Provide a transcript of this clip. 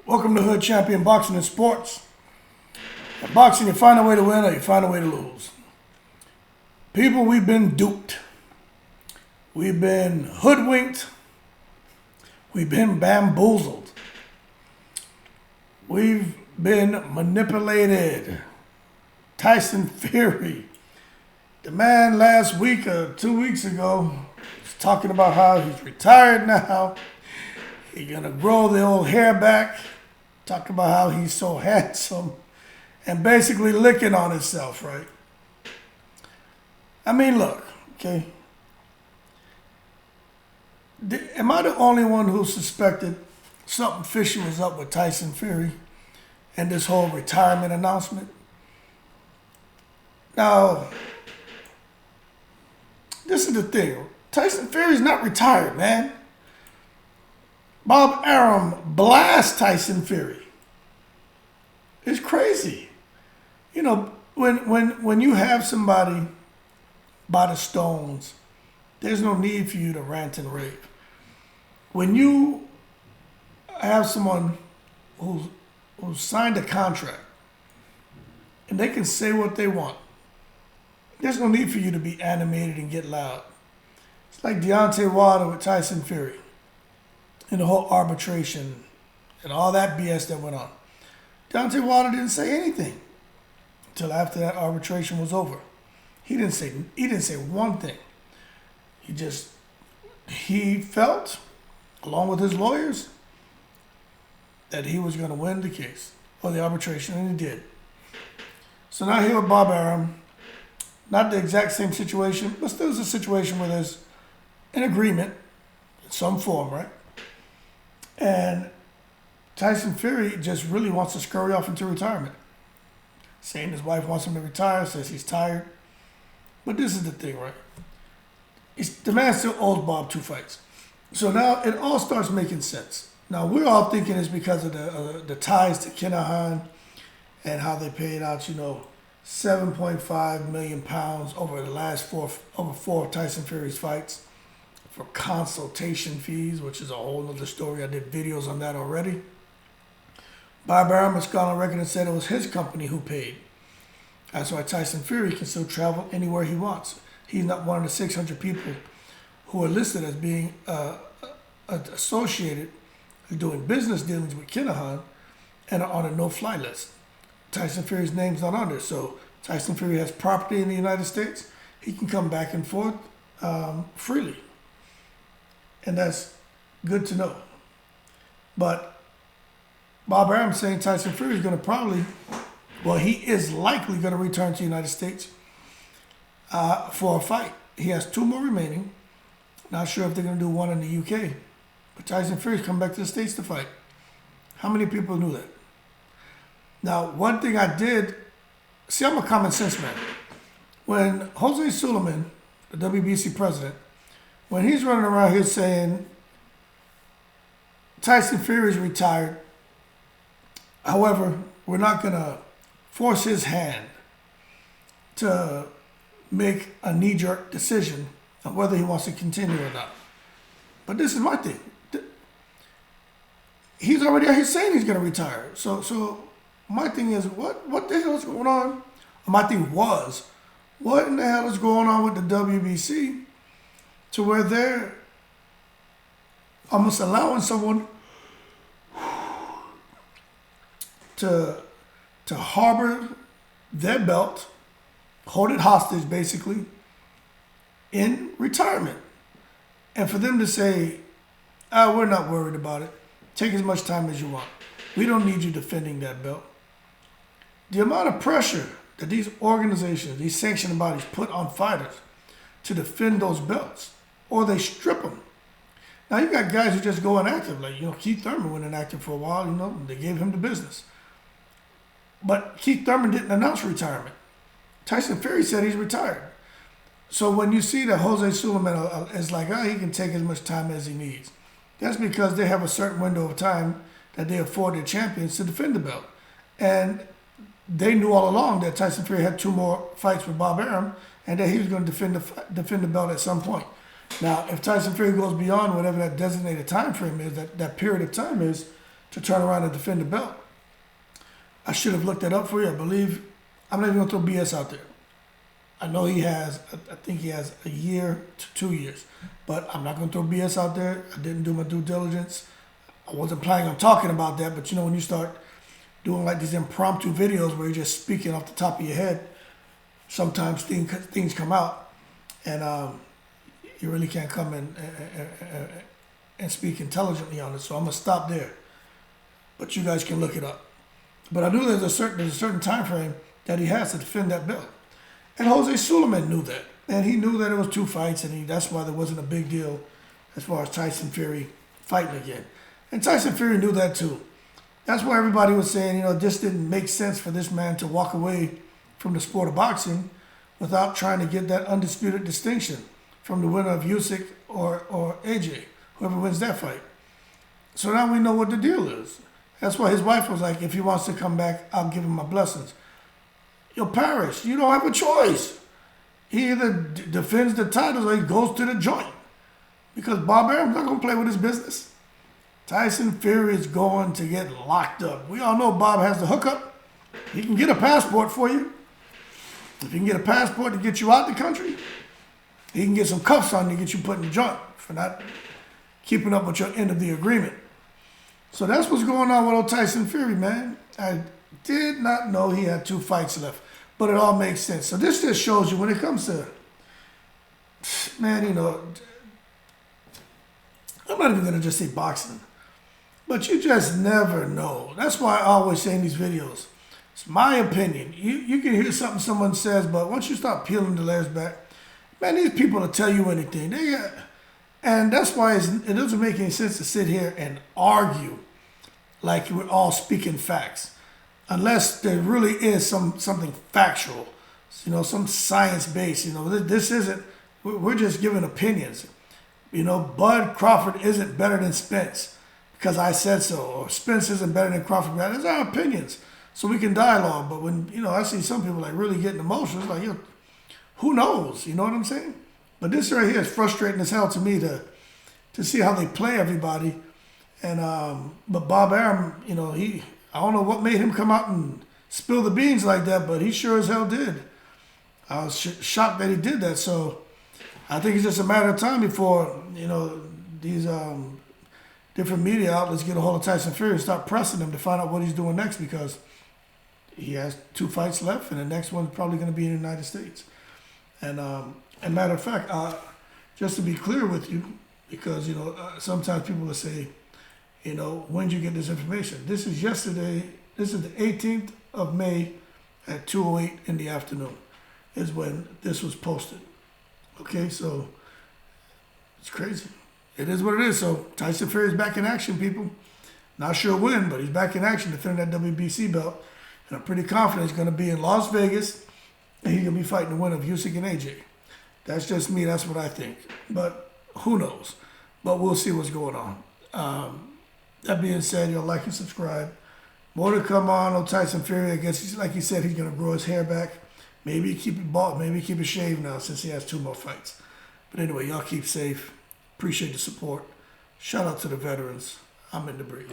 Welcome to Hood Champion Boxing and Sports. In boxing, you find a way to win or you find a way to lose. People, we've been duped. We've been hoodwinked. We've been bamboozled. We've been manipulated. Tyson Fury, the man last week or 2 weeks ago, was talking about how he's retired now. He's going to grow the old hair back. Talking about how he's so handsome. And basically licking on himself, right? I mean, look, okay. Am I the only one who suspected something fishy was up with Tyson Fury and this whole retirement announcement? Now, this is the thing. Tyson Fury's not retired, man. Bob Arum blasts Tyson Fury. It's crazy. You know, when you have somebody by the stones, there's no need for you to rant and rave. When you have someone who's signed a contract and they can say what they want, there's no need for you to be animated and get loud. It's like Deontay Wilder with Tyson Fury and the whole arbitration and all that BS that went on. Deontay Wilder didn't say anything until after that arbitration was over. He didn't say one thing. He felt, along with his lawyers, that he was going to win the case or the arbitration, and he did. So now here with Bob Arum, not the exact same situation, but still is a situation where there's an agreement in some form, right? And Tyson Fury just really wants to scurry off into retirement. Saying his wife wants him to retire, says he's tired. But this is the thing, right? The man still owes Bob 2 fights. So now it all starts making sense. Now we're all thinking it's because of the ties to Kinahan and how they paid out, 7.5 million pounds over the last four of Tyson Fury's fights for consultation fees, which is a whole other story. I did videos on that already. Bob Arum has gone on record and said it was his company who paid. That's why Tyson Fury can still travel anywhere he wants. He's not one of the 600 people who are listed as being associated with doing business dealings with Kinahan and are on a no-fly list. Tyson Fury's name's not on there. So Tyson Fury has property in the United States. He can come back and forth freely. And that's good to know. But Bob Arum saying Tyson Fury is going to he is likely going to return to the United States for a fight. He has 2 more remaining. Not sure if they're going to do one in the UK. But Tyson Fury's come back to the States to fight. How many people knew that? Now, one thing I did, I'm a common sense man. When Jose Suleiman, the WBC president, when he's running around here saying Tyson Fury is retired, however, we're not going to force his hand to make a knee-jerk decision on whether he wants to continue or not. But this is my thing. He's already out here saying he's going to retire. So my thing is, what the hell is going on? My thing was, what in the hell is going on with the WBC to where they're almost allowing someone to harbor their belt, hold it hostage basically, in retirement. And for them to say, we're not worried about it. Take as much time as you want. We don't need you defending that belt. The amount of pressure that these organizations, these sanctioning bodies put on fighters to defend those belts, or they strip them. Now you got guys who just go inactive, like Keith Thurman went inactive for a while. They gave him the business, but Keith Thurman didn't announce retirement. Tyson Fury said he's retired. So when you see that Jose Suleiman is like, he can take as much time as he needs, that's because they have a certain window of time that they afford their champions to defend the belt, and they knew all along that Tyson Fury had 2 more fights with Bob Arum and that he was going to defend the belt at some point. Now, if Tyson Fury goes beyond whatever that designated time frame is, that period of time is, to turn around and defend the belt. I should have looked that up for you. I believe, I'm not even gonna throw BS out there. I know he has, I think he has a year to 2 years, but I'm not gonna throw BS out there. I didn't do my due diligence. I wasn't planning on talking about that, but you know, when you start doing like these impromptu videos where you're just speaking off the top of your head, sometimes things come out, and you really can't come in and speak intelligently on it. So I'm gonna stop there. But you guys can look it up. But I knew there's a certain time frame that he has to defend that belt. And Jose Sulaiman knew that. And he knew that it was 2 fights, and that's why there wasn't a big deal as far as Tyson Fury fighting again. And Tyson Fury knew that too. That's why everybody was saying, you know, it just didn't make sense for this man to walk away from the sport of boxing without trying to get that undisputed distinction from the winner of Usyk or AJ, whoever wins that fight. So now we know what the deal is. That's why his wife was like, if he wants to come back, I'll give him my blessings. Yo, Paris, you don't have a choice. He either defends the titles or he goes to the joint. Because Bob Arum's not going to play with his business. Tyson Fury is going to get locked up. We all know Bob has the hookup. He can get a passport for you. If he can get a passport to get you out the country, he can get some cuffs on you to get you put in the joint for not keeping up with your end of the agreement. So that's what's going on with old Tyson Fury, man. I did not know he had 2 fights left, but it all makes sense. So this just shows you when it comes to, man, you know, I'm not even going to just say boxing, but you just never know. That's why I always say in these videos, it's my opinion. You can hear something someone says, but once you start peeling the layers back, man, these people will tell you anything. And that's why it doesn't make any sense to sit here and argue like we're all speaking facts, unless there really is something factual, you know, some science-based. You know, this isn't, we're just giving opinions. You know, Bud Crawford isn't better than Spence because I said so, or Spence isn't better than Crawford. Those are our opinions, so we can dialogue. But when, you know, I see some people like really getting emotional, it's like, you know, who knows? You know what I'm saying? But this right here is frustrating as hell to me to see how they play everybody. And but Bob Arum, you know, I don't know what made him come out and spill the beans like that, but he sure as hell did. I was shocked that he did that. So I think it's just a matter of time before, you know, these different media outlets get a hold of Tyson Fury and start pressing him to find out what he's doing next, because he has 2 fights left, and the next one's probably going to be in the United States. And matter of fact, just to be clear with you, because, you know, sometimes people will say, you know, when did you get this information? This is yesterday. This is the 18th of May at 2:08 in the afternoon is when this was posted. Okay, so it's crazy. It is what it is. So Tyson Fury is back in action, people. Not sure when, but he's back in action defending that WBC belt. And I'm pretty confident he's going to be in Las Vegas, and he's going to be fighting the winner of Usyk and AJ. That's just me. That's what I think. But who knows? But we'll see what's going on. That being said, you'll like and subscribe. More to come on Tyson Fury. I guess, like he said, he's going to grow his hair back. Maybe keep it bald. Maybe keep it shaved now since he has 2 more fights. But anyway, y'all keep safe. Appreciate the support. Shout out to the veterans. I'm in the break.